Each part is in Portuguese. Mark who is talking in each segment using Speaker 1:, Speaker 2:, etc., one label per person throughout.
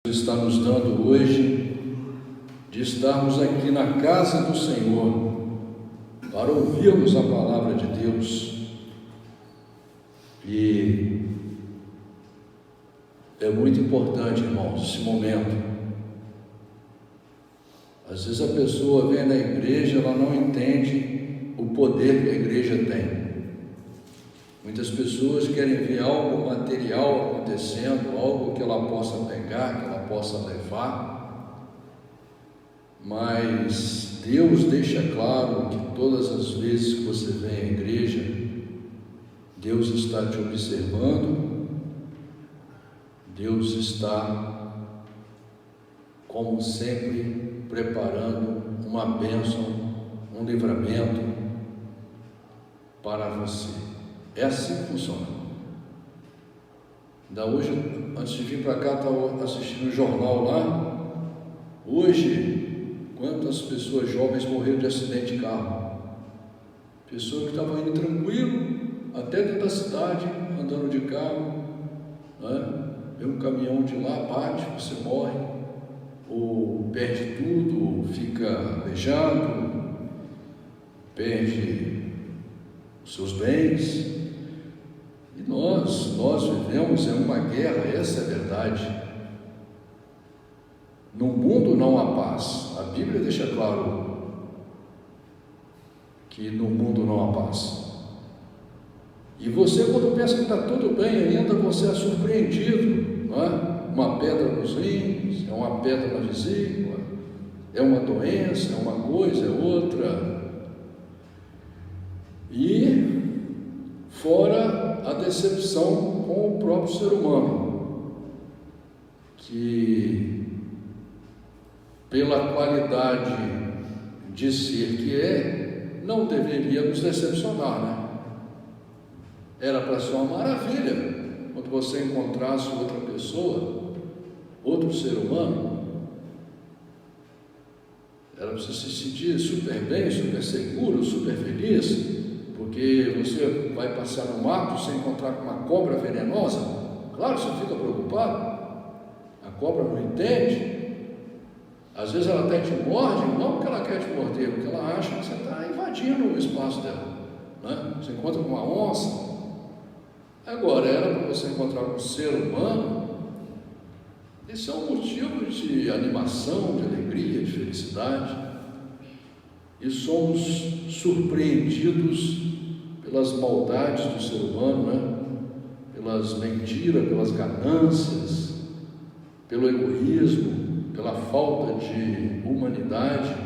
Speaker 1: Está nos dando hoje de estarmos aqui na casa do Senhor para ouvirmos a palavra de Deus. E é muito importante, irmãos, esse momento. Às vezes a pessoa vem na igreja, ela não entende o poder que a igreja tem. Muitas pessoas querem ver algo material acontecendo, algo que ela possa pegar, que ela possa levar, mas Deus deixa claro que todas as vezes que você vem à igreja, Deus está te observando, Deus está, como sempre, preparando uma bênção, um livramento para você. É assim que funciona. Ainda hoje, antes de vir para cá, estava assistindo um jornal lá. Hoje, quantas pessoas jovens morreram de acidente de carro? Pessoas que estavam indo tranquilo, até dentro da cidade, andando de carro, né? Vem um caminhão de lá, bate, você morre, ou perde tudo, ou fica aleijado, perde os seus bens. E nós vivemos em uma guerra, essa é a verdade. No mundo não há paz. A Bíblia deixa claro que no mundo não há paz. E você, quando pensa que está tudo bem ainda, você é surpreendido, não é? Uma pedra nos rins, é uma pedra na vesícula, é uma doença, é uma coisa, é outra. E fora a decepção com o próprio ser humano, que pela qualidade de ser que é, não deveria nos decepcionar, né? Era para ser uma maravilha quando você encontrasse outra pessoa, outro ser humano, era para você se sentir super bem, super seguro, super feliz, porque você vai passar no mato sem encontrar com uma cobra venenosa. Claro, você fica preocupado, a cobra não entende, às vezes ela até te morde, não porque ela quer te morder, porque ela acha que você está invadindo o espaço dela, né? Você encontra com uma onça. Agora, era para você encontrar com um ser humano. Isso é um motivo de animação, de alegria, de felicidade. E somos surpreendidos pelas maldades do ser humano, né? Pelas mentiras, pelas ganâncias, pelo egoísmo, pela falta de humanidade.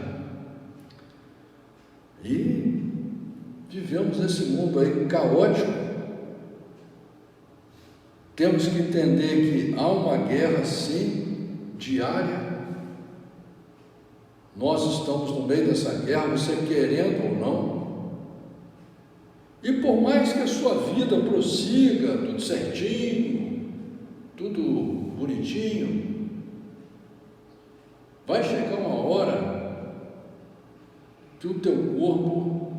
Speaker 1: E vivemos nesse mundo aí caótico. Temos que entender que há uma guerra, sim, diária. Nós estamos no meio dessa guerra, você querendo ou não. E por mais que a sua vida prossiga, tudo certinho, tudo bonitinho, vai chegar uma hora que o teu corpo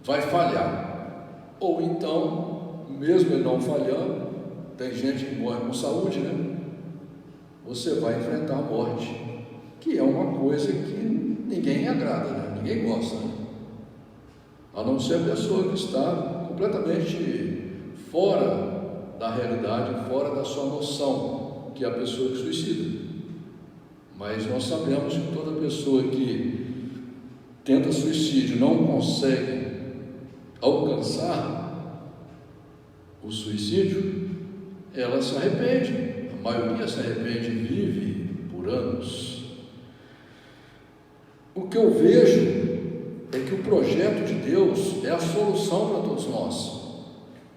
Speaker 1: vai falhar. Ou então, mesmo ele não falhando, tem gente que morre com saúde, né? Você vai enfrentar a morte, que é uma coisa que ninguém agrada, né? Ninguém gosta, né? A não ser a pessoa que está completamente fora da realidade, fora da sua noção, que é a pessoa que suicida. Mas nós sabemos que toda pessoa que tenta suicídio não consegue alcançar o suicídio, ela se arrepende. A maioria se arrepende e vive por anos. O que eu vejo é que o projeto de Deus é a solução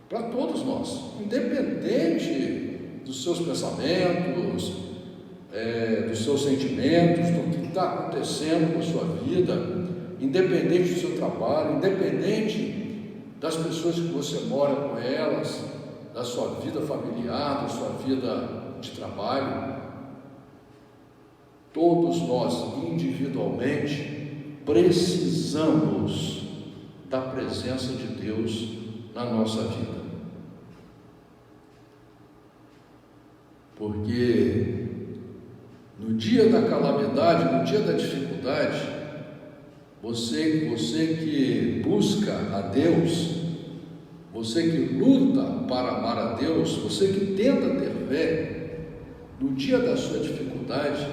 Speaker 1: para todos nós, independente dos seus pensamentos, dos seus sentimentos, do que está acontecendo com a sua vida, independente do seu trabalho, independente das pessoas que você mora com elas, da sua vida familiar, da sua vida de trabalho. Todos nós, individualmente, precisamos da presença de Deus na nossa vida. Porque no dia da calamidade, no dia da dificuldade, você que busca a Deus, você que luta para amar a Deus, você que tenta ter fé, no dia da sua dificuldade,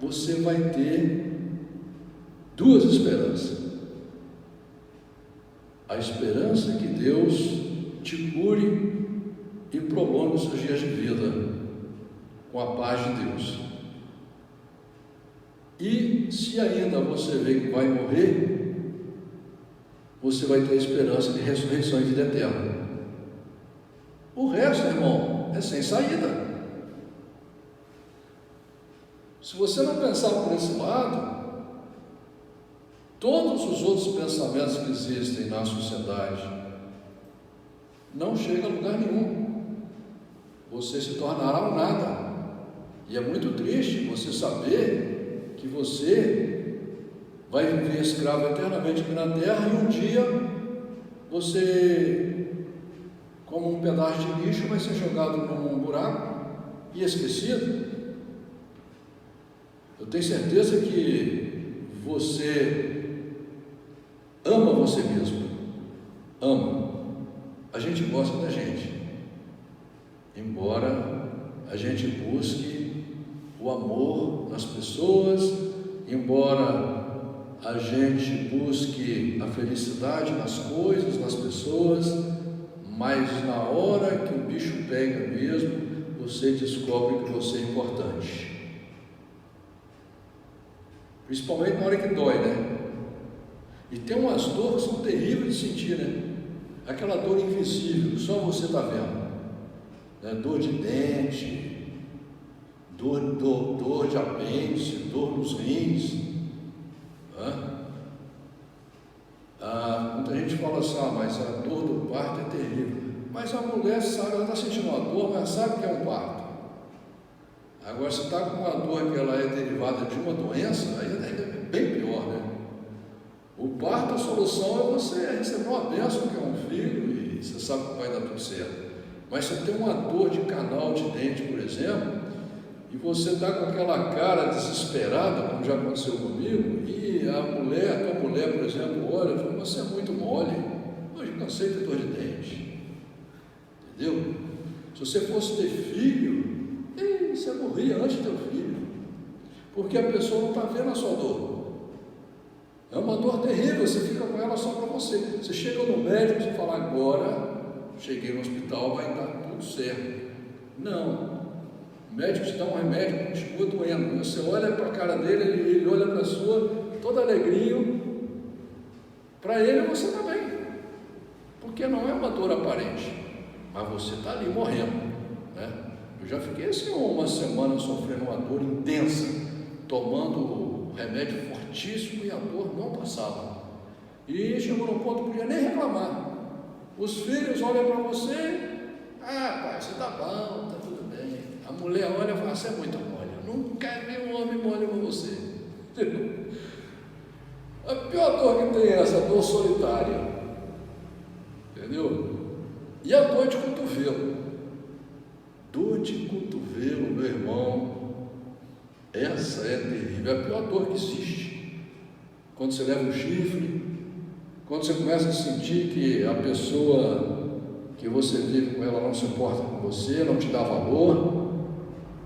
Speaker 1: você vai ter duas esperanças. A esperança que Deus te cure e prolongue os seus dias de vida com a paz de Deus. E se ainda você vê que vai morrer, você vai ter a esperança de ressurreição e vida eterna. O resto, irmão, é sem saída. Se você não pensar por esse lado, todos os outros pensamentos que existem na sociedade não chegam a lugar nenhum. Você se tornará um nada. E é muito triste você saber que você vai viver escravo eternamente aqui na terra e um dia você, como um pedaço de lixo, vai ser jogado num buraco e esquecido. Eu tenho certeza que você ama você mesmo, ama. A gente gosta da gente, embora a gente busque o amor nas pessoas, embora a gente busque a felicidade nas coisas, nas pessoas, mas na hora que o bicho pega mesmo, você descobre que você é importante. Principalmente na hora que dói, né? E tem umas dores que são terríveis de sentir, né? Aquela dor invisível, só você está vendo, né? Dor de dente, dor de apêndice, dor nos rins, né? Muita gente fala assim, mas a dor do parto é terrível. Mas a mulher sabe, ela está sentindo uma dor, mas sabe que é um parto. Agora, se está com uma dor que ela é derivada de uma doença, aí é bem pior, né? O parto, a solução é você receber uma bênção, que é um filho, e você sabe que vai dar tudo certo. Mas você tem uma dor de canal de dente, por exemplo, e você está com aquela cara desesperada, como já aconteceu comigo, e a tua mulher, por exemplo, olha e fala, você é muito mole, hoje cansei de ter dor de dente. Entendeu? Se você fosse ter filho, você morria antes de ter o filho, porque a pessoa não está vendo a sua dor. É uma dor terrível, você fica com ela só para você. Você chega no médico e fala, agora cheguei no hospital, vai dar tudo certo. Não. O médico te dá um remédio, continua doendo. Você olha para a cara dele, ele olha para a sua, todo alegrinho. Para ele você está bem, porque não é uma dor aparente, mas você está ali morrendo, né? Eu já fiquei assim uma semana sofrendo uma dor intensa, tomando remédio fortíssimo e a dor não passava. E chegou no ponto que não podia nem reclamar. Os filhos olham para você, pai, você está bom, está tudo bem. A mulher olha e fala, você é muito mole. Eu nunca vi um homem mole como você. A pior dor que tem é essa dor solitária. Entendeu? E a dor de cotovelo. Dor de cotovelo, meu irmão, essa é terrível, é a pior dor que existe. Quando você leva um chifre, quando você começa a sentir que a pessoa que você vive com ela não se importa com você, não te dá valor,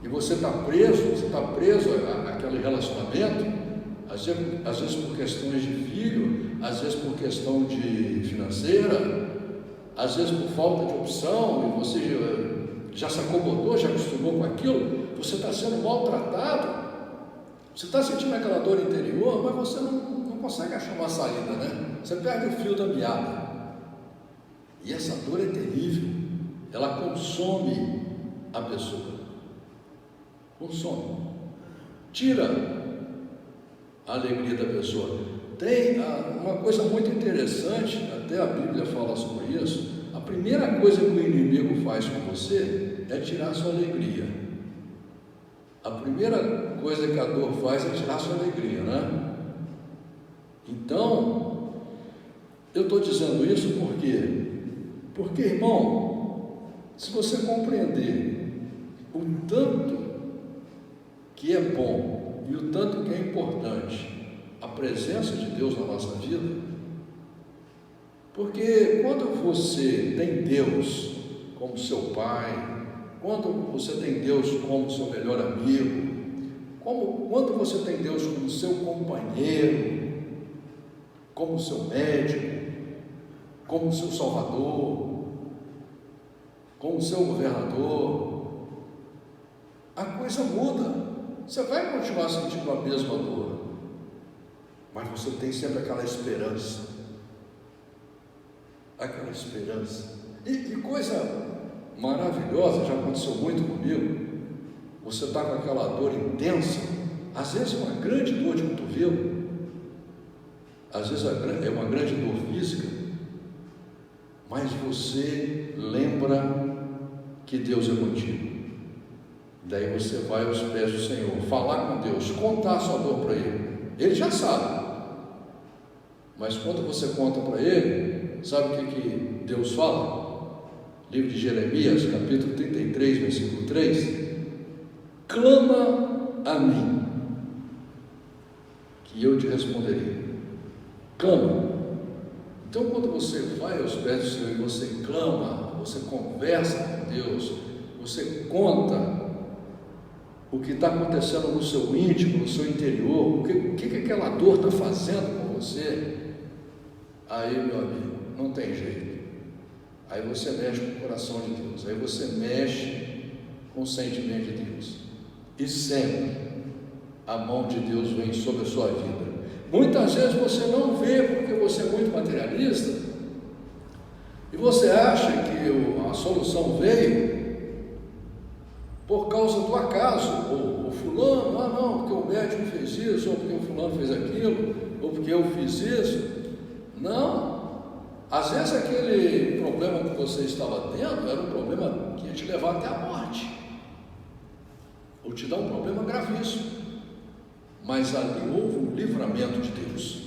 Speaker 1: e você está preso àquele relacionamento, às vezes por questões de filho, às vezes por questão de financeira, às vezes por falta de opção, e você já se acomodou, já acostumou com aquilo, você está sendo maltratado, você está sentindo aquela dor interior, mas você não consegue achar uma saída, né? Você perde o fio da meada. E essa dor é terrível, ela consome a pessoa, consome, tira a alegria da pessoa. Tem uma coisa muito interessante, até a Bíblia fala sobre isso. A primeira coisa que o inimigo faz com você é tirar a sua alegria. A primeira coisa que a dor faz é tirar a sua alegria, né? Então, eu estou dizendo isso por quê? Porque, irmão, se você compreender o tanto que é bom e o tanto que é importante a presença de Deus na nossa vida, porque quando você tem Deus como seu pai, quando você tem Deus como seu melhor amigo, quando você tem Deus como seu companheiro, como seu médico, como seu salvador, como seu governador, a coisa muda. Você vai continuar sentindo a mesma dor, mas você tem sempre aquela esperança. Aquela esperança. E coisa maravilhosa, já aconteceu muito comigo. Você está com aquela dor intensa, às vezes uma grande dor de cotovelo, às vezes é uma grande dor física, mas você lembra que Deus é contigo. Daí você vai aos pés do Senhor, falar com Deus, contar a sua dor para Ele. Ele já sabe, mas quando você conta para Ele, sabe o que Deus fala? Livro de Jeremias, capítulo 33, versículo 3: clama a mim, que eu te responderei. Clama. Então, quando você vai aos pés do Senhor e você clama, você conversa com Deus, você conta o que está acontecendo no seu íntimo, no seu interior, o que aquela dor está fazendo com você, aí, meu amigo, não tem jeito. Aí você mexe com o coração de Deus, aí você mexe com o sentimento de Deus, e sempre a mão de Deus vem sobre a sua vida. Muitas vezes você não vê, porque você é muito materialista, e você acha que a solução veio por causa do acaso, ou o fulano, não, porque o médico fez isso, ou porque o fulano fez aquilo, ou porque eu fiz isso. Não, às vezes aquele problema que você estava tendo era um problema que ia te levar até a morte, ou te dar um problema gravíssimo, mas ali houve um livramento de Deus.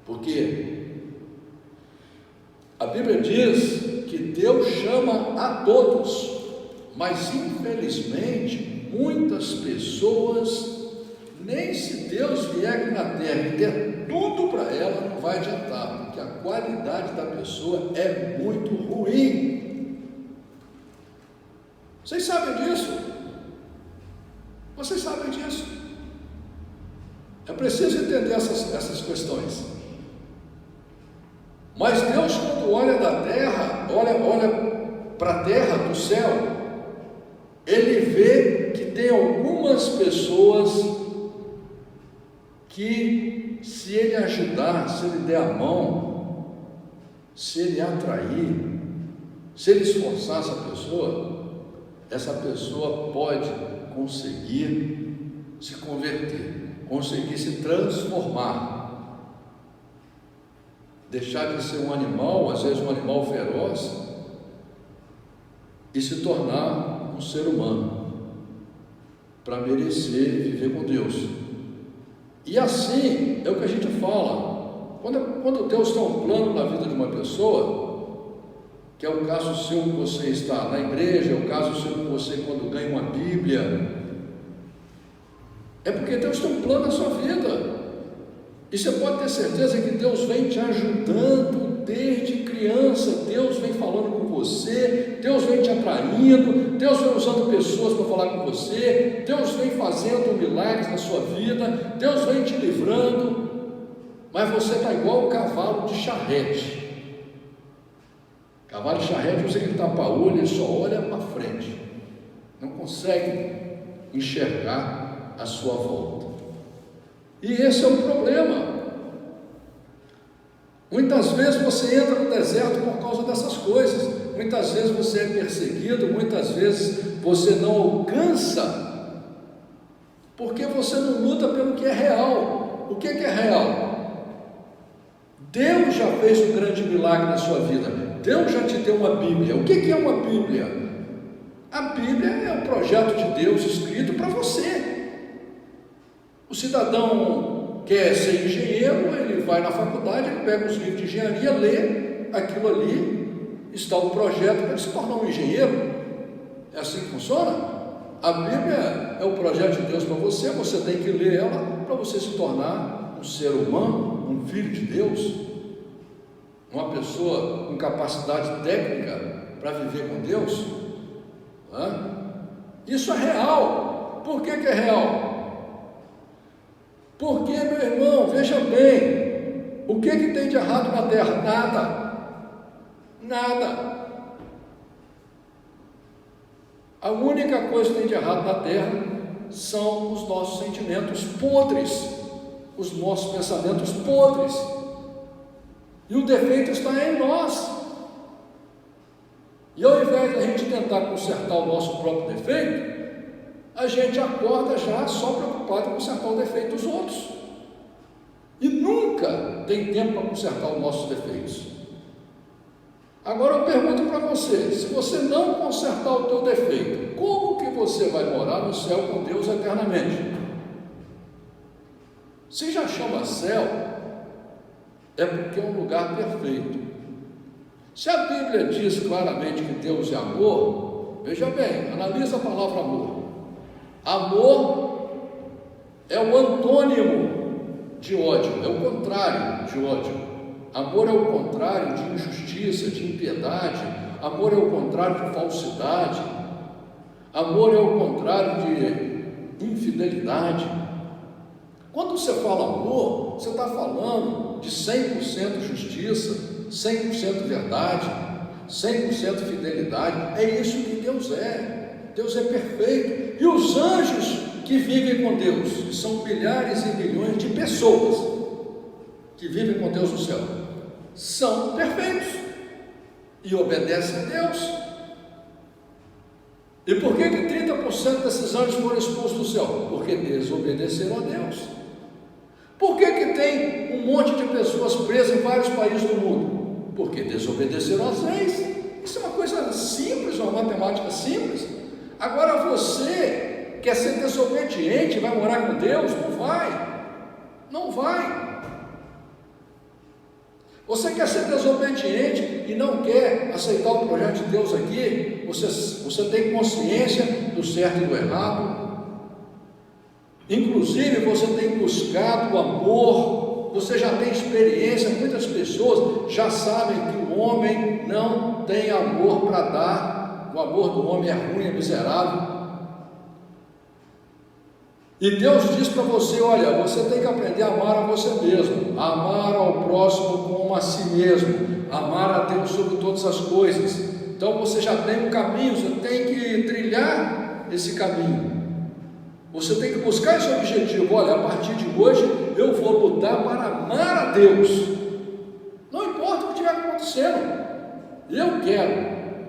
Speaker 1: Porque a Bíblia diz que Deus chama a todos, mas infelizmente muitas pessoas, nem se Deus vier aqui na terra e der tudo para ela, não vai adiantar, porque a qualidade da pessoa é muito ruim. Vocês sabem disso? Vocês sabem disso? É preciso entender essas questões. Mas Deus, quando olha da terra, olha para a terra, do céu, Ele vê que tem algumas pessoas que, se Ele ajudar, se Ele der a mão, se Ele atrair, se Ele esforçar essa pessoa pode conseguir se converter, conseguir se transformar, deixar de ser um animal, às vezes um animal feroz, e se tornar um ser humano, para merecer viver com Deus. E assim é o que a gente fala, quando Deus tem um plano na vida de uma pessoa, que é o caso seu que você está na igreja, é o caso seu que você quando ganha uma Bíblia, é porque Deus tem um plano na sua vida, e você pode ter certeza que Deus vem te ajudando desde criança. Deus vem falando com você, Deus vem te atraindo, Deus vem usando pessoas para falar com você, Deus vem fazendo milagres na sua vida, Deus vem te livrando, mas você está igual o cavalo de charrete. Cavalo de charrete, você que tapa a olho, ele só olha para frente, não consegue enxergar a sua volta. E esse é o problema. Muitas vezes você entra no deserto por causa dessas coisas, muitas vezes você é perseguido, muitas vezes você não alcança, porque você não luta pelo que é real. O que é real? Deus já fez um grande milagre na sua vida, Deus já te deu uma Bíblia. O que é uma Bíblia? A Bíblia é um projeto de Deus escrito para você. O cidadão quer ser engenheiro, ele vai na faculdade, ele pega os livros de engenharia, lê aquilo ali, está o projeto para ele se tornar um engenheiro. É assim que funciona? A Bíblia é o projeto de Deus para você, você tem que ler ela para você se tornar um ser humano, um filho de Deus, uma pessoa com capacidade técnica para viver com Deus. Isso é real. Por que é real? Porque, meu irmão, veja bem, o que tem de errado na terra? Nada. A única coisa que tem de errado na terra são os nossos sentimentos podres, os nossos pensamentos podres, e o defeito está em nós. E ao invés de a gente tentar consertar o nosso próprio defeito, a gente acorda já só preocupado em consertar o defeito dos outros, e nunca tem tempo para consertar os nossos defeitos. Agora eu pergunto para você, se você não consertar o teu defeito, como que você vai morar no céu com Deus eternamente? Se já chama céu, é porque é um lugar perfeito. Se a Bíblia diz claramente que Deus é amor, veja bem, analisa a palavra amor. Amor é o antônimo de ódio, é o contrário de ódio. Amor é o contrário de injustiça, de impiedade. Amor é o contrário de falsidade. Amor é o contrário de infidelidade. Quando você fala amor, você está falando de 100% justiça, 100% verdade, 100% fidelidade. É isso que Deus é. Deus é perfeito. E os anjos que vivem com Deus, que são milhares e milhões de pessoas que vivem com Deus no céu, são perfeitos e obedecem a Deus. E por que 30% desses anjos foram expulsos do céu? Porque desobedeceram a Deus. Por que tem um monte de pessoas presas em vários países do mundo? Porque desobedeceram às leis. Isso é uma coisa simples, uma matemática simples. Agora você quer ser desobediente e vai morar com Deus? Não vai. Você quer ser desobediente e não quer aceitar o projeto de Deus aqui? Você tem consciência do certo e do errado. Inclusive você tem buscado o amor. Você já tem experiência. Muitas pessoas já sabem que o homem não tem amor para dar. O amor do homem é ruim, é miserável. E Deus diz para você: olha, você tem que aprender a amar a você mesmo, a amar ao próximo como a si mesmo, amar a Deus sobre todas as coisas. Então você já tem um caminho, você tem que trilhar esse caminho, você tem que buscar esse objetivo. Olha, a partir de hoje eu vou lutar para amar a Deus, não importa o que estiver acontecendo,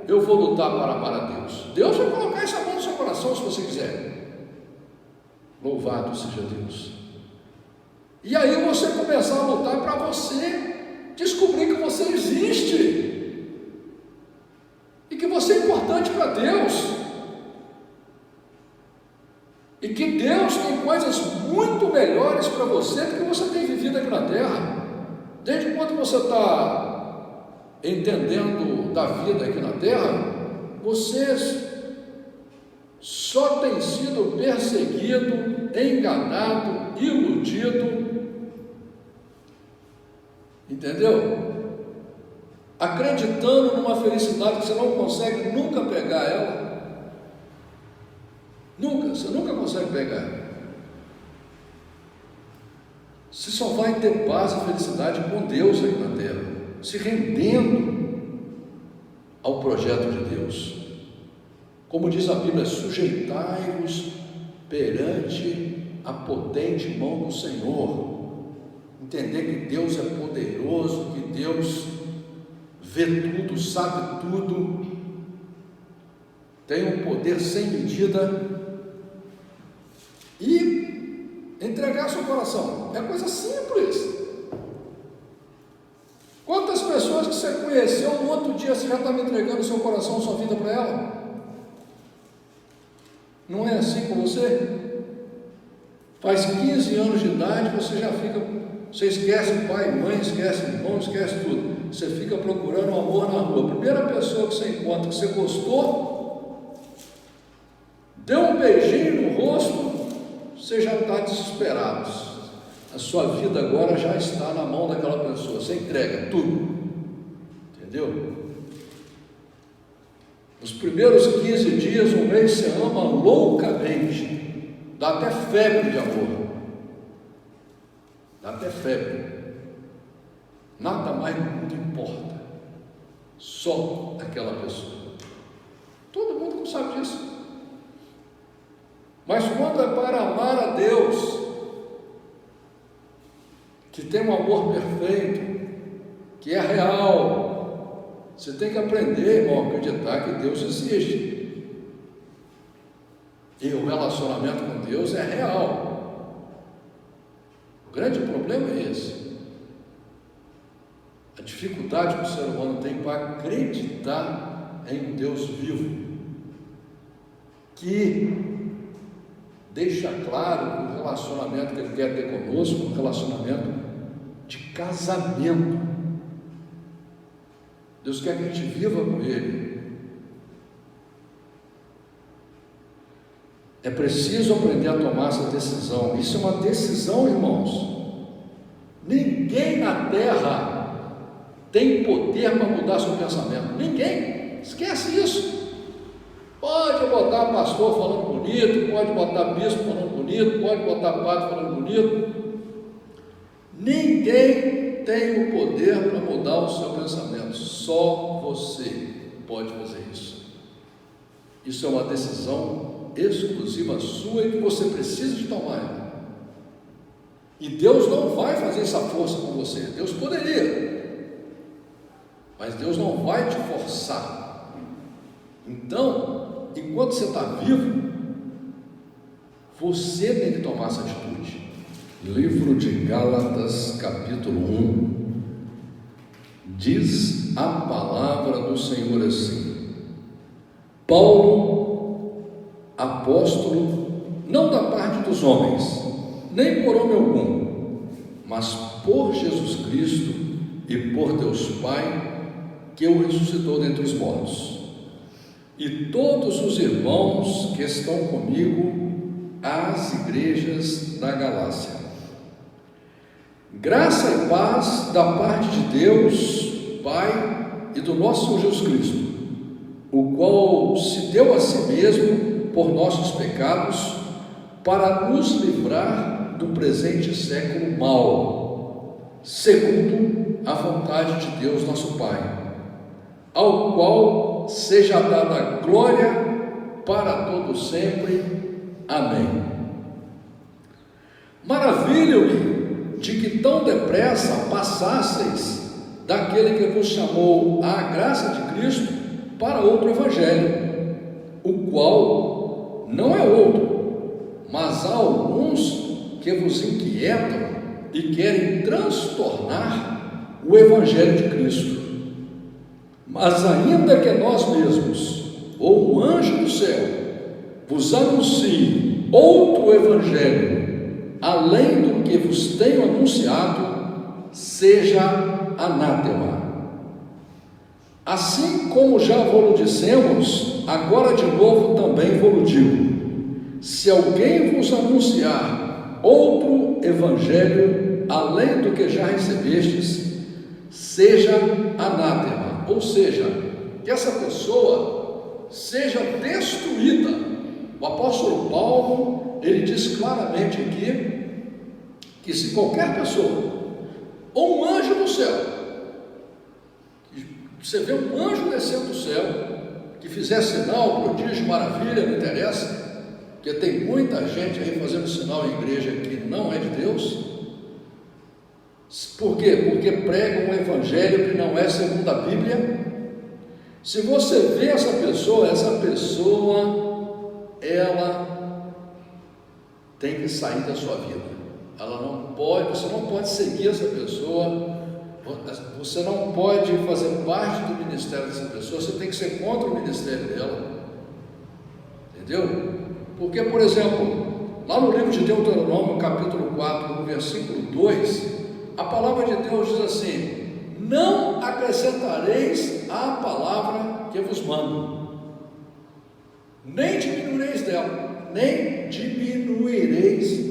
Speaker 1: eu vou lutar para amar a Deus. Deus vai colocar essa mão no seu coração se você quiser. Louvado seja Deus. E aí você começar a lutar para você descobrir que você existe e que você é importante para Deus e que Deus tem coisas muito melhores para você do que você tem vivido aqui na terra. Desde quando você está entendendo da vida aqui na terra, você só tem sido perseguido, enganado, iludido, entendeu? Acreditando numa felicidade que você não consegue nunca pegar ela, você nunca consegue pegar. Você só vai ter paz e felicidade com Deus aqui na terra, se rendendo ao projeto de Deus. Como diz a Bíblia, sujeitai-vos perante a potente mão do Senhor. Entender que Deus é poderoso, que Deus vê tudo, sabe tudo, tem um poder sem medida, e entregar seu coração é coisa simples. Quantas pessoas que você conheceu no outro dia você já está me entregando seu coração, sua vida para ela? Não é assim com você? Faz 15 anos de idade, você esquece pai, mãe, esquece irmão, esquece tudo. Você fica procurando um amor na rua. A primeira pessoa que você encontra, que você gostou, deu um beijinho no rosto, você já está desesperado. A sua vida agora já está na mão daquela pessoa, você entrega tudo, entendeu? Nos primeiros 15 dias, um mês, você ama loucamente, dá até febre de amor, dá até febre, nada mais no mundo importa, só aquela pessoa. Todo mundo sabe disso. Mas quando é para amar a Deus, que tem um amor perfeito, que é real, você tem que aprender, irmão, a acreditar que Deus existe. E o relacionamento com Deus é real. O grande problema é esse. A dificuldade que o ser humano tem para acreditar em um Deus vivo, que deixa claro que o relacionamento que Ele quer ter conosco é um relacionamento de casamento. Deus quer que a gente viva com Ele. É preciso aprender a tomar essa decisão. Isso é uma decisão, irmãos. Ninguém na terra tem poder para mudar seu pensamento. Ninguém. Esquece isso. Pode botar pastor falando bonito, pode botar bispo falando bonito, pode botar padre falando bonito. Ninguém tem o poder para mudar o seu pensamento. Só você pode fazer isso. Isso é uma decisão exclusiva sua e que você precisa de tomar. E Deus não vai fazer essa força com você. Deus poderia, mas Deus não vai te forçar. Então, enquanto você está vivo, você tem que tomar essa atitude. Livro de Gálatas, capítulo 1, diz a palavra do Senhor assim: Paulo, apóstolo, não da parte dos homens, nem por homem algum, mas por Jesus Cristo e por Deus Pai, que o ressuscitou dentre os mortos, e todos os irmãos que estão comigo às igrejas da Galácia. Graça e paz da parte de Deus, Pai, e do nosso Senhor Jesus Cristo, o qual se deu a si mesmo por nossos pecados, para nos livrar do presente século mau, segundo a vontade de Deus nosso Pai, ao qual seja dada glória para todos sempre. Amém. Maravilho-me de que tão depressa passasseis daquele que vos chamou à graça de Cristo para outro evangelho, o qual não é outro, mas há alguns que vos inquietam e querem transtornar o evangelho de Cristo. Mas ainda que nós mesmos, ou um anjo do céu, vos anuncie outro evangelho, além do que vos tenho anunciado, seja anátema. Assim como já vos dissemos, agora de novo também vos digo: se alguém vos anunciar outro evangelho, além do que já recebestes, seja anátema. Ou seja, que essa pessoa seja destruída. O apóstolo Paulo, ele diz claramente aqui, que se qualquer pessoa, ou um anjo do céu, você vê um anjo descendo do céu, que fizer sinal, prodígio, maravilha, não interessa, porque tem muita gente aí fazendo sinal em igreja que não é de Deus. Por quê? Porque pregam um evangelho que não é segundo a Bíblia. Se você vê essa pessoa, ela tem que sair da sua vida. Você não pode seguir essa pessoa, você não pode fazer parte do ministério dessa pessoa, você tem que ser contra o ministério dela. Entendeu? Porque, por exemplo, lá no livro de Deuteronômio, capítulo 4, no versículo 2, a palavra de Deus diz assim: não acrescentareis à palavra que vos mando. nem diminuireis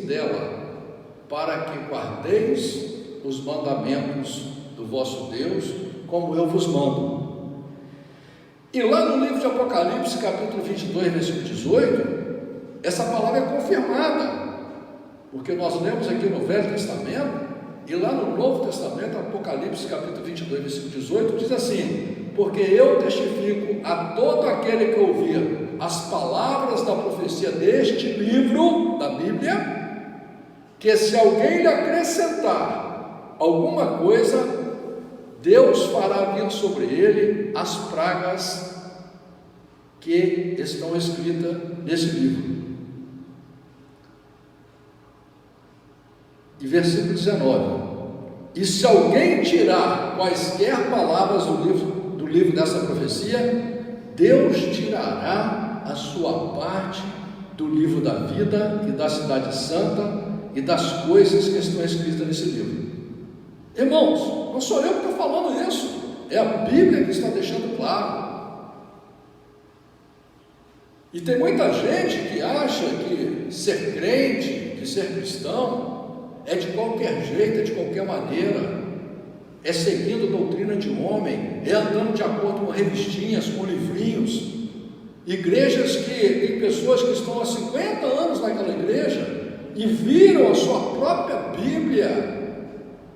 Speaker 1: dela, para que guardeis os mandamentos do vosso Deus, como eu vos mando. E lá no livro de Apocalipse, capítulo 22, versículo 18, essa palavra é confirmada, porque nós lemos aqui no Velho Testamento, e lá no Novo Testamento, Apocalipse capítulo 22, versículo 18, diz assim: porque eu testifico a todo aquele que ouvir as palavras da profecia deste livro da Bíblia, que se alguém lhe acrescentar alguma coisa, Deus fará vir sobre ele as pragas que estão escritas nesse livro. E versículo 19: e se alguém tirar quaisquer palavras do livro dessa profecia, Deus tirará a sua parte do livro da vida e da cidade santa e das coisas que estão escritas nesse livro. Irmãos, não sou eu que estou falando isso, é a Bíblia que está deixando claro. E tem muita gente que acha que ser crente, que ser cristão, é de qualquer jeito, é de qualquer maneira, é seguindo doutrina de homem, é andando de acordo com revistinhas, com livrinhos. Igrejas que tem pessoas que estão há 50 anos naquela igreja e viram a sua própria Bíblia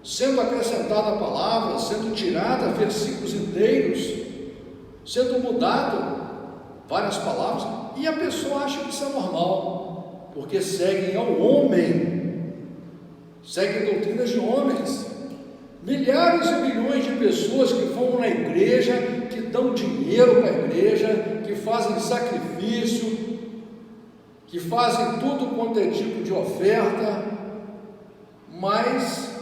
Speaker 1: sendo acrescentada a palavra, sendo tirada versículos inteiros, sendo mudado várias palavras, e a pessoa acha que isso é normal, porque seguem ao homem, seguem doutrinas de homens. Milhares e milhões de pessoas que vão na igreja, que dão dinheiro para a igreja, que fazem sacrifício, que fazem tudo quanto é tipo de oferta, mas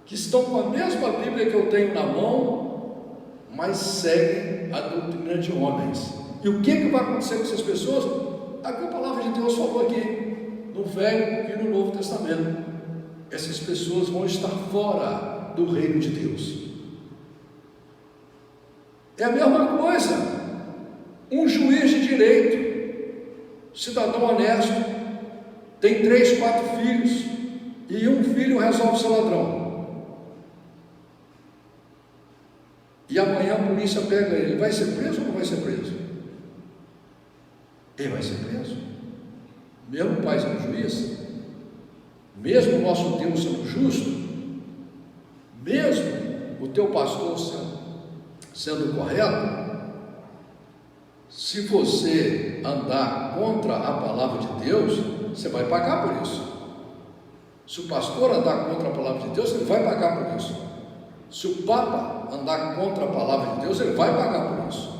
Speaker 1: que estão com a mesma Bíblia que eu tenho na mão, mas seguem a doutrina de homens. E o que vai acontecer com essas pessoas? A palavra de Deus falou aqui, no Velho e no Novo Testamento. Essas pessoas vão estar fora do reino de Deus. É a mesma coisa, um juiz de direito, cidadão honesto, tem 3, 4 filhos, e um filho resolve ser ladrão. E amanhã a polícia pega ele, vai ser preso ou não vai ser preso? Ele vai ser preso. Mesmo o pai sendo juiz, mesmo o nosso Deus sendo justo, mesmo o teu pastor sendo correto, se você andar contra a palavra de Deus, você vai pagar por isso. Se o pastor andar contra a palavra de Deus, ele vai pagar por isso. Se o Papa andar contra a palavra de Deus, ele vai pagar por isso.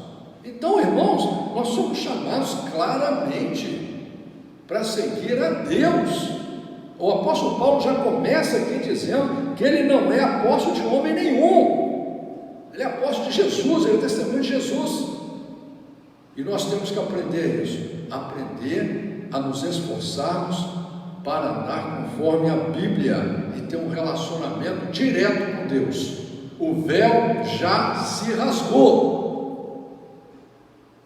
Speaker 1: Então, irmãos, nós somos chamados claramente para seguir a Deus. O apóstolo Paulo já começa aqui dizendo que ele não é apóstolo de homem nenhum, ele é apóstolo de Jesus, ele é testemunho de Jesus. E nós temos que aprender isso, aprender a nos esforçarmos para andar conforme a Bíblia e ter um relacionamento direto com Deus. O véu já se rasgou.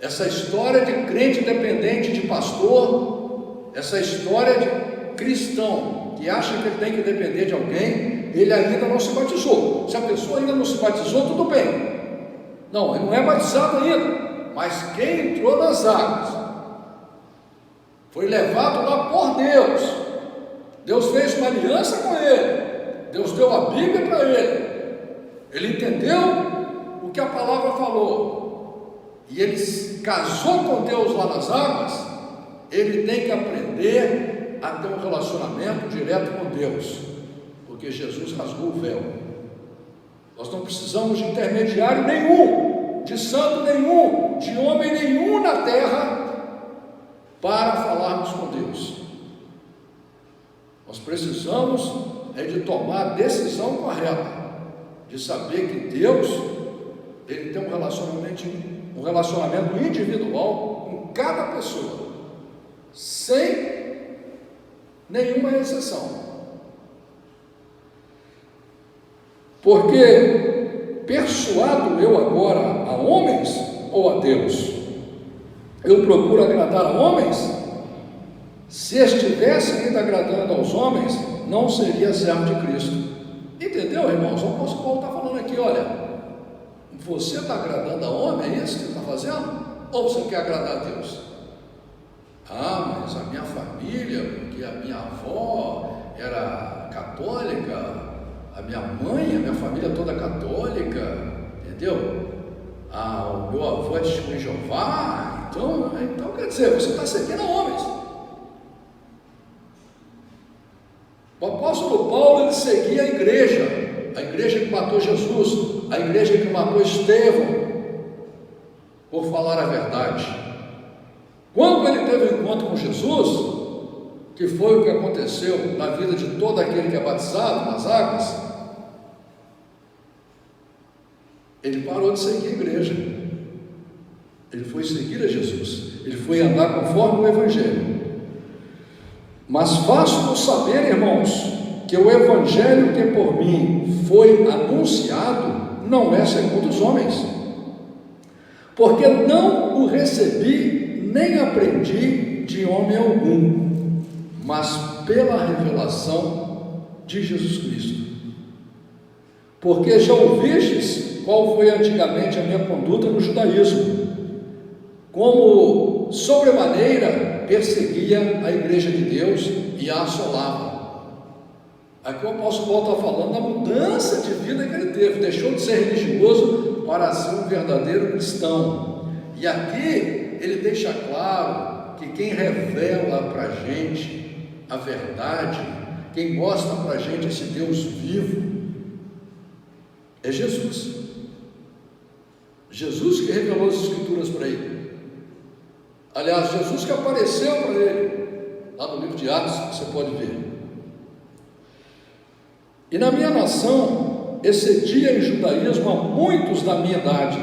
Speaker 1: Essa história de crente dependente de pastor, essa história de cristão que acha que ele tem que depender de alguém, ele ainda não se batizou. Se a pessoa ainda não se batizou, tudo bem. Não, ele não é batizado ainda, mas quem entrou nas águas foi levado lá por Deus. Deus fez uma aliança com ele, Deus deu a Bíblia para ele, ele entendeu o que a palavra falou, e ele casou com Deus lá nas águas. Ele tem que aprender a ter um relacionamento direto com Deus, porque Jesus rasgou o véu. Nós não precisamos de intermediário nenhum, de santo nenhum, de homem nenhum na terra para falarmos com Deus. Nós precisamos de tomar a decisão correta, de saber que Deus, ele tem um relacionamento individual com cada pessoa, sem nenhuma exceção. Porque persuado eu agora a homens ou a Deus? eu procuro agradar a homens? Se estivesse ainda agradando aos homens, não seria servo de Cristo. Entendeu, irmãos? O apóstolo Paulo está falando aqui, olha, você está agradando a homem, é isso que você está fazendo? Ou você quer agradar a Deus? Ah, mas a minha família, porque a minha avó era católica, a minha mãe, a minha família toda católica, entendeu? O meu avô é testemunho de Jeová, então quer dizer, você está seguindo a homens. O apóstolo Paulo, ele seguia a igreja que matou Jesus, a igreja que matou Estevão, por falar a verdade. Quando ele teve um encontro com Jesus, que foi o que aconteceu na vida de todo aquele que é batizado nas águas, ele parou de seguir a igreja, ele foi seguir a Jesus, ele foi andar conforme o Evangelho. Mas faço-vos saber, irmãos, que o Evangelho que por mim foi anunciado não é segundo os homens, porque não o recebi nem aprendi de homem algum, mas pela revelação de Jesus Cristo. Porque já ouvistes qual foi antigamente a minha conduta no judaísmo, como sobremaneira perseguia a igreja de Deus e a assolava. Aqui o apóstolo Paulo está falando da mudança de vida que ele teve, deixou de ser religioso para ser um verdadeiro cristão. E aqui ele deixa claro que quem revela para a gente a verdade, quem mostra para a gente esse Deus vivo, é Jesus. Jesus que revelou as Escrituras para ele. Aliás, Jesus que apareceu para ele, lá no livro de Atos, você pode ver. E na minha nação, excedia em judaísmo a muitos da minha idade,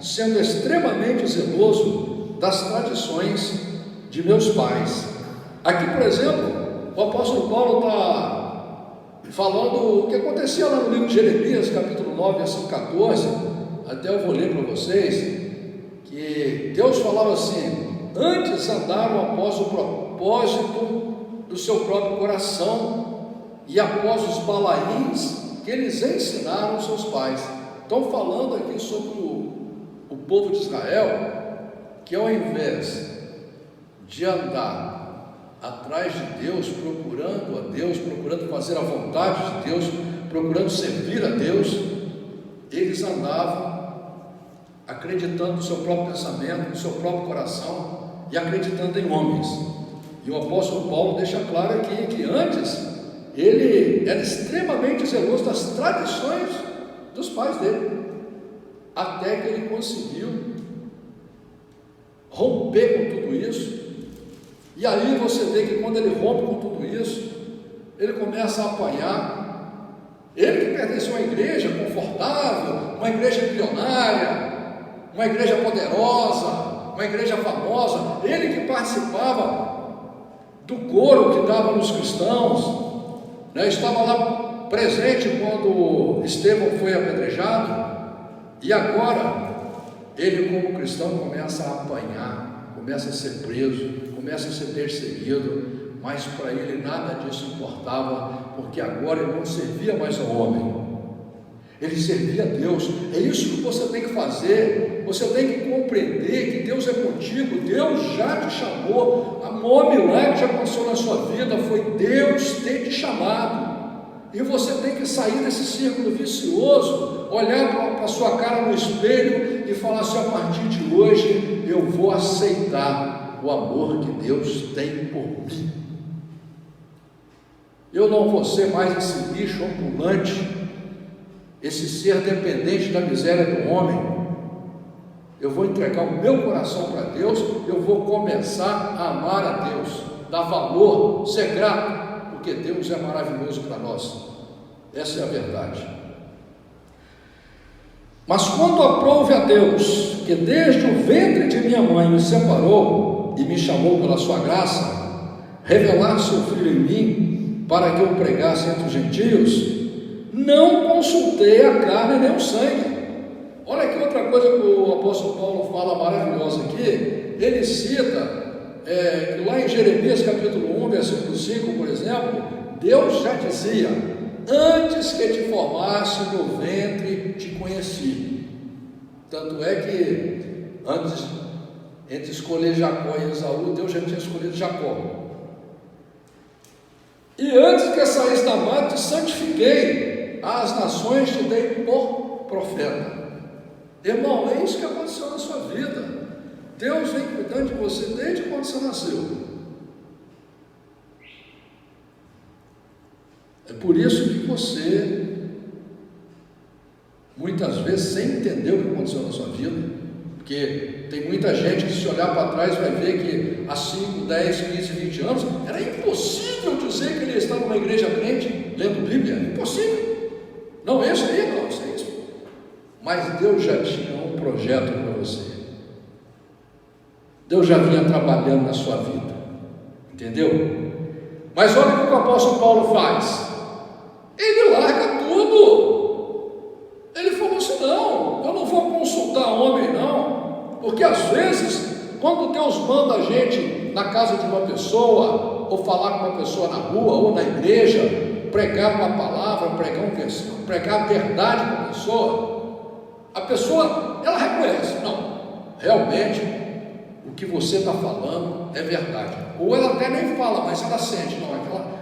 Speaker 1: sendo extremamente zeloso das tradições de meus pais. Aqui, por exemplo, o apóstolo Paulo está falando o que acontecia lá no livro de Jeremias, capítulo 9, versículo 14, até eu vou ler para vocês, que Deus falava assim: antes andaram após o propósito do seu próprio coração e após os balaíns que eles ensinaram aos seus pais. Estão falando aqui sobre o povo de Israel, que ao invés de andar atrás de Deus, procurando a Deus, procurando fazer a vontade de Deus, procurando servir a Deus, eles andavam acreditando no seu próprio pensamento, no seu próprio coração e acreditando em homens. E o apóstolo Paulo deixa claro aqui que antes ele era extremamente zeloso das tradições dos pais dele, até que ele conseguiu romper com tudo isso. E aí você vê que quando ele rompe com tudo isso, ele começa a apanhar. Ele que pertenceu a uma igreja confortável, uma igreja milionária, uma igreja poderosa, uma igreja famosa, ele que participava do coro que dava nos cristãos, estava lá presente quando Estevão foi apedrejado, e agora ele, como cristão, começa a apanhar, começa a ser preso, começa a ser perseguido, mas para ele nada disso importava, porque agora ele não servia mais ao homem, ele servia a Deus. É isso que você tem que fazer. Você tem que compreender que Deus é contigo, Deus já te chamou. O maior milagre que já aconteceu na sua vida foi Deus ter te chamado. E você tem que sair desse círculo vicioso, olhar para a sua cara no espelho e falar assim: a partir de hoje eu vou aceitar o amor que Deus tem por mim. Eu não vou ser mais esse bicho ambulante, esse ser dependente da miséria do homem. Eu vou entregar o meu coração para Deus, eu vou começar a amar a Deus, dar valor, ser grato, porque Deus é maravilhoso para nós. Essa é a verdade. Mas quando aprouve a Deus, que desde o ventre de minha mãe me separou e me chamou pela sua graça, revelar seu Filho em mim, para que eu pregasse entre os gentios, não consultei a carne nem o sangue. Olha aqui outra coisa que o apóstolo Paulo fala maravilhosa aqui. Ele cita que lá em Jeremias capítulo 1, versículo 5, por exemplo, Deus já dizia: antes que te formasse no ventre te conheci. Tanto é que antes, entre escolher Jacó e Esaú, Deus já tinha escolhido Jacó. E antes que saísse da mata, te santifiquei, às nações te dei por profeta. Irmão, é isso que aconteceu na sua vida. Deus vem cuidando de você desde quando você nasceu. É por isso que você, muitas vezes, sem entender o que aconteceu na sua vida, porque tem muita gente que, se olhar para trás, vai ver que há 5, 10, 15, 20 anos era impossível dizer que ele estava numa igreja crente, lendo Bíblia. Impossível. Não, esse aí não, isso é isso. Mas Deus já tinha um projeto para você. Deus já vinha trabalhando na sua vida, entendeu? Mas olha o que o apóstolo Paulo faz. Ele larga tudo. Ele falou assim: não, eu não vou consultar homem não, porque às vezes, quando Deus manda a gente na casa de uma pessoa, ou falar com uma pessoa na rua, ou na igreja, pregar uma palavra, pregar um versículo, pregar a verdade para a pessoa, ela reconhece: não, realmente o que você está falando é verdade. Ou ela até nem fala, mas ela sente: não,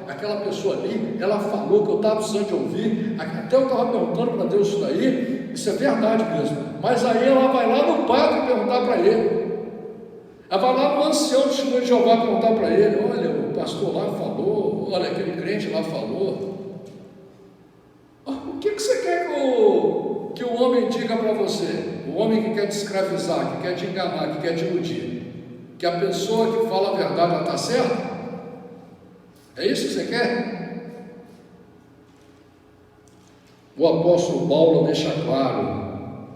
Speaker 1: aquela pessoa ali, ela falou que eu estava precisando de ouvir, até eu estava perguntando para Deus isso daí, isso é verdade mesmo. Mas aí ela vai lá no padre perguntar para ele, ela vai lá no ancião do Testemunho de Jeová perguntar para ele: olha, o pastor lá falou, olha, aquele crente lá falou. O que você quer que o homem diga para você? O homem que quer te escravizar, que quer te enganar, que quer te iludir, que a pessoa que fala a verdade, ela está certa? É isso que você quer? O apóstolo Paulo deixa claro: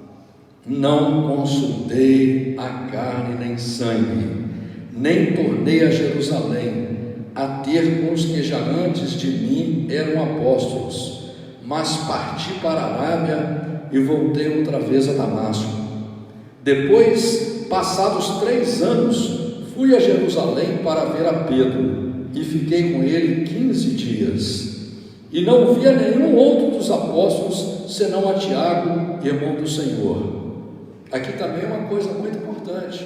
Speaker 1: não consultei a carne nem sangue, nem tornei a Jerusalém a ter com os que já antes de mim eram apóstolos, mas parti para a Arábia e voltei outra vez a Damasco. Depois, passados 3 anos, fui a Jerusalém para ver a Pedro, e fiquei com ele 15 dias, e não via nenhum outro dos apóstolos, senão a Tiago, irmão do Senhor. Aqui também é uma coisa muito importante.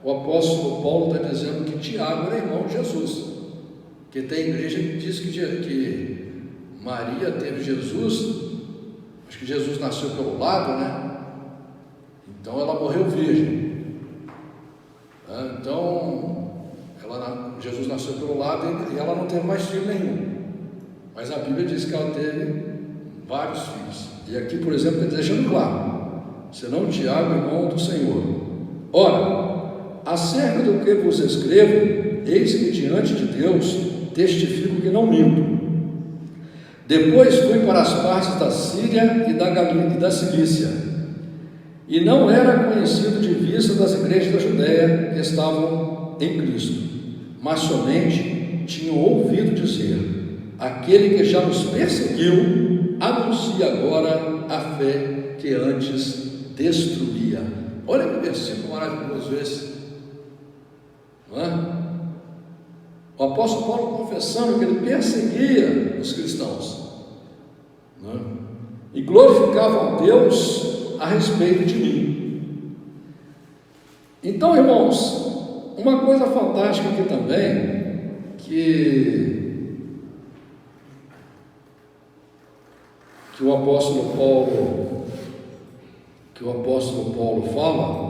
Speaker 1: O apóstolo Paulo está dizendo que Tiago era irmão de Jesus, que tem igreja que diz que Maria teve Jesus, acho que Jesus nasceu pelo lado, né? Então ela morreu virgem. Então Jesus nasceu pelo lado e ela não teve mais filho nenhum. Mas a Bíblia diz que ela teve vários filhos. E aqui, por exemplo, está deixando claro: senão Tiago, irmão do Senhor. Ora, acerca do que vos escrevo, eis que diante de Deus testifico que não minto. Depois fui para as partes da Síria e da Galilea e da Cilícia, e não era conhecido de vista das igrejas da Judéia que estavam em Cristo, mas somente tinham ouvido dizer: aquele que já nos perseguiu anuncia agora a fé que antes destruía. Olha que versículo maravilhoso esse, não é? O apóstolo Paulo confessando que ele perseguia os cristãos, não é? E glorificavam a Deus a respeito de mim. Então, irmãos, uma coisa fantástica aqui também, que o apóstolo Paulo fala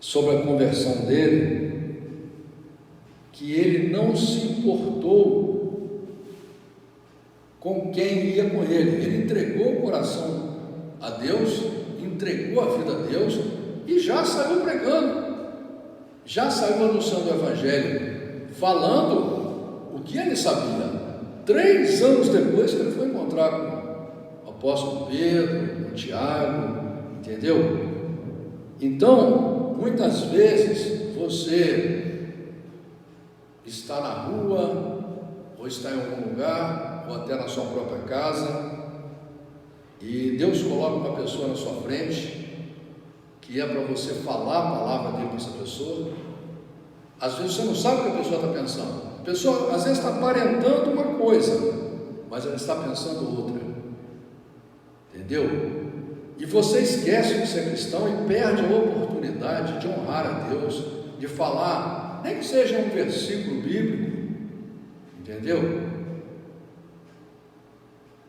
Speaker 1: sobre a conversão dele, que ele não se importou com quem ia com ele. Ele entregou o coração a Deus, entregou a vida a Deus e já saiu pregando, já saiu anunciando o Evangelho, falando o que ele sabia. 3 anos depois que ele foi encontrar com o apóstolo Pedro, com Tiago, entendeu? Então, muitas vezes você está na rua, ou está em algum lugar, ou até na sua própria casa, E Deus coloca uma pessoa na sua frente, que é para você falar a palavra dele para essa pessoa. Às vezes você não sabe o que a pessoa está pensando. A pessoa às vezes está aparentando uma coisa, mas ela está pensando outra. Entendeu? E você esquece de ser cristão e perde a oportunidade de honrar a Deus, de falar, nem que seja um versículo bíblico, entendeu?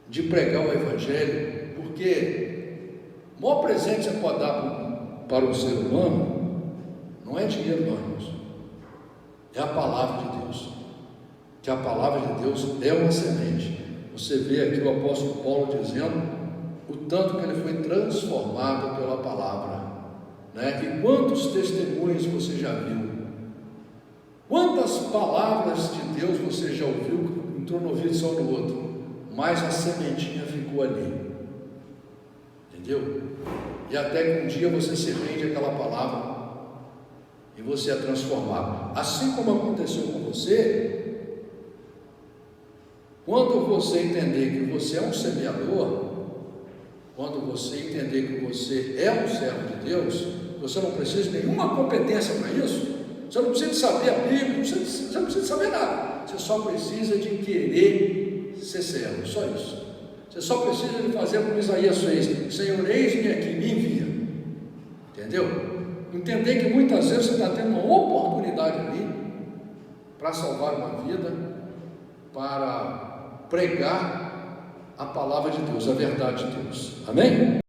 Speaker 1: De pregar o Evangelho, porque o maior presente que você pode dar para o ser humano não é dinheiro, não, irmãos. É a palavra de Deus. Que a palavra de Deus é uma semente. Você vê aqui o apóstolo Paulo dizendo o tanto que ele foi transformado pela palavra, né? E quantos testemunhos você já viu? Quantas palavras de Deus você já ouviu, entrou no ouvido só no outro, mas a sementinha ficou ali, entendeu? E até que um dia você se rende àquela palavra e você é transformado, assim como aconteceu com você. Quando você entender que você é um semeador, quando você entender que você é um servo de Deus, você não precisa de nenhuma competência para isso, você não precisa saber a Bíblia, você não precisa saber nada, você só precisa de querer ser servo, só isso. Você só precisa de fazer como Isaías fez: Senhor, eis-me aqui, me envia. Entendeu? Entender que muitas vezes você está tendo uma oportunidade ali para salvar uma vida, para pregar a palavra de Deus, a verdade de Deus. Amém?